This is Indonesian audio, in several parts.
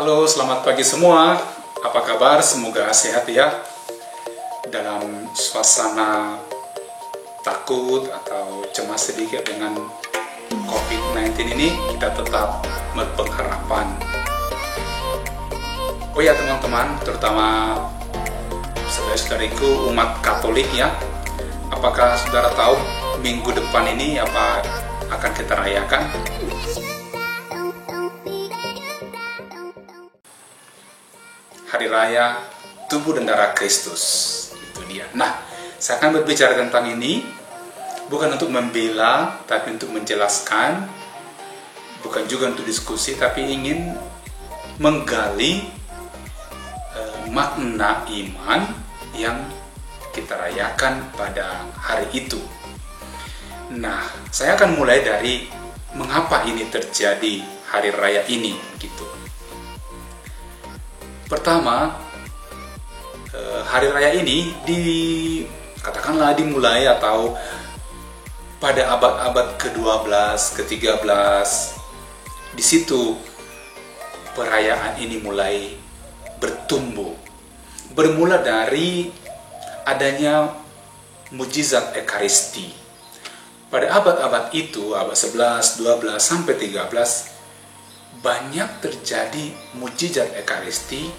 Halo, selamat pagi semua. Apa kabar? Semoga sehat ya. Dalam suasana takut atau cemas sedikit dengan COVID-19 ini, kita tetap berpengharapan. Oh ya teman-teman, terutama saudara-saudariku umat Katolik ya. Apakah saudara tahu minggu depan ini apa akan kita rayakan? Hari Raya Tubuh dan Darah Kristus. Itu dia. Nah, saya akan berbicara tentang ini bukan untuk membela, tapi untuk menjelaskan, bukan juga untuk diskusi, tapi ingin menggali makna iman yang kita rayakan pada hari itu. Nah, saya akan mulai dari mengapa ini terjadi hari raya ini gitu. Pertama, hari raya ini katakanlah dimulai atau pada abad ke-12, ke-13. Di situ perayaan ini mulai bertumbuh. Bermula dari adanya mujizat Ekaristi. Pada abad-abad itu, abad 11, 12 sampai 13, banyak terjadi mujizat Ekaristi,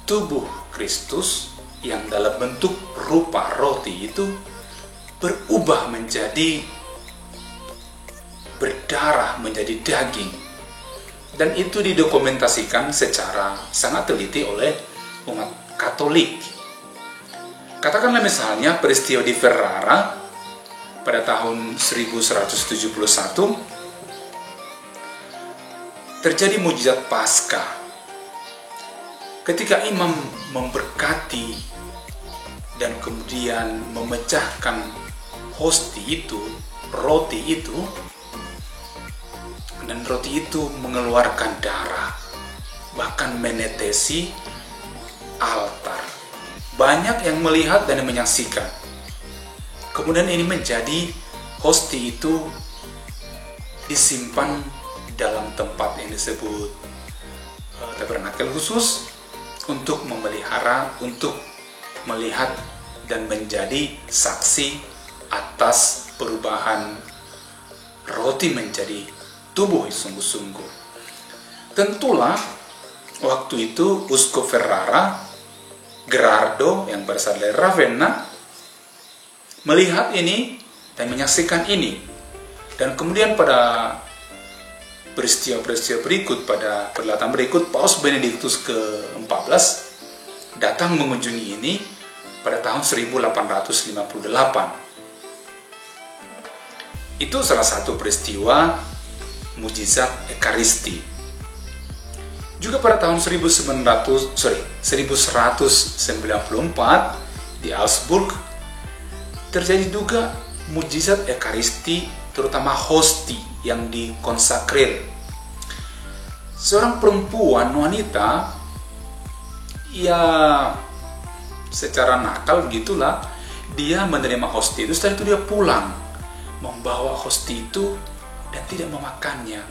tubuh Kristus yang dalam bentuk rupa roti itu berubah menjadi berdarah, menjadi daging. Dan itu didokumentasikan secara sangat teliti oleh umat Katolik. Katakanlah misalnya peristiwa di Ferrara pada tahun 1171, terjadi mujizat Paskah. Ketika imam memberkati dan kemudian memecahkan hosti itu, roti itu, dan roti itu mengeluarkan darah, bahkan menetesi altar. Banyak yang melihat dan menyaksikan. Kemudian ini menjadi hosti itu disimpan dalam tempat yang disebut tabernakel khusus untuk memelihara, untuk melihat dan menjadi saksi atas perubahan roti menjadi tubuh sungguh-sungguh. Tentulah waktu itu Uskup Ferrara, Gherardo yang berasal dari Ravenna, melihat ini dan menyaksikan ini. Dan kemudian pada peristiwa-peristiwa berikut, pada perhelatan berikut, Paus Benediktus ke-14 datang mengunjungi ini pada tahun 1858. Itu salah satu peristiwa mujizat Ekaristi. Juga pada tahun 1194 di Augsburg terjadi juga mujizat Ekaristi, terutama hosti yang dikonsakrir. Seorang perempuan, wanita, ya secara nakal gitulah, dia menerima hosti itu, setelah itu dia pulang membawa hosti itu dan tidak memakannya.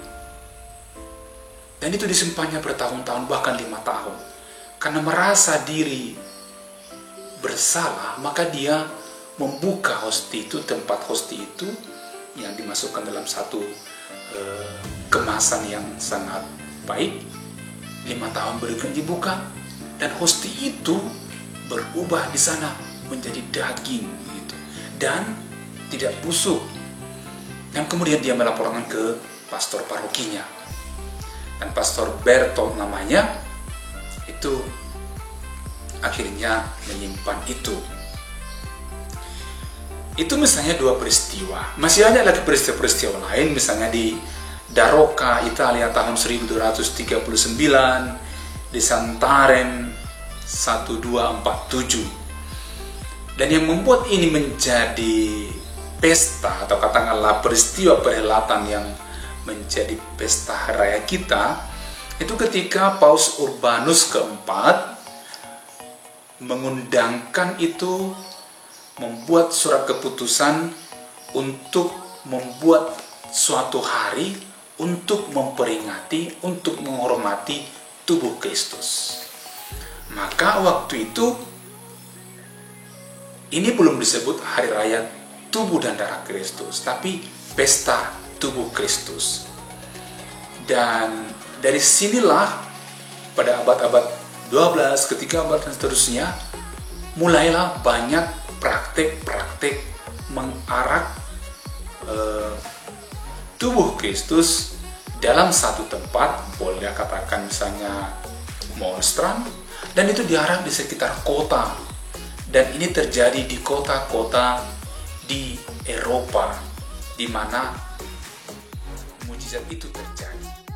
Dan itu disimpannya bertahun-tahun, bahkan 5 tahun. Karena merasa diri bersalah, maka dia membuka hosti itu, tempat hosti itu yang dimasukkan dalam satu kemasan yang sangat baik. 5 tahun berikutnya dibuka dan hosti itu berubah di sana menjadi daging gitu, dan tidak busuk. Dan kemudian dia melaporkan ke pastor parokinya, dan pastor Bertolt namanya itu akhirnya menyimpan itu. Itu misalnya 2 peristiwa. Masih ada lagi peristiwa-peristiwa lain, misalnya di Daroca, Italia tahun 1239, di Santarem 1247. Dan yang membuat ini menjadi pesta, atau katakanlah peristiwa perhelatan yang menjadi pesta raya kita, itu ketika Paus Urbanus keempat mengundangkan itu, membuat surat keputusan untuk membuat suatu hari untuk memperingati, untuk menghormati tubuh Kristus. Maka waktu itu ini belum disebut hari raya tubuh dan darah Kristus, tapi pesta tubuh Kristus. Dan dari sinilah pada abad-abad 12, ketika abad dan seterusnya, mulailah banyak praktek-praktek mengarak tubuh Kristus dalam satu tempat, boleh katakan misalnya monstran, dan itu diarak di sekitar kota. Dan ini terjadi di kota-kota di Eropa, di mana mujizat itu terjadi.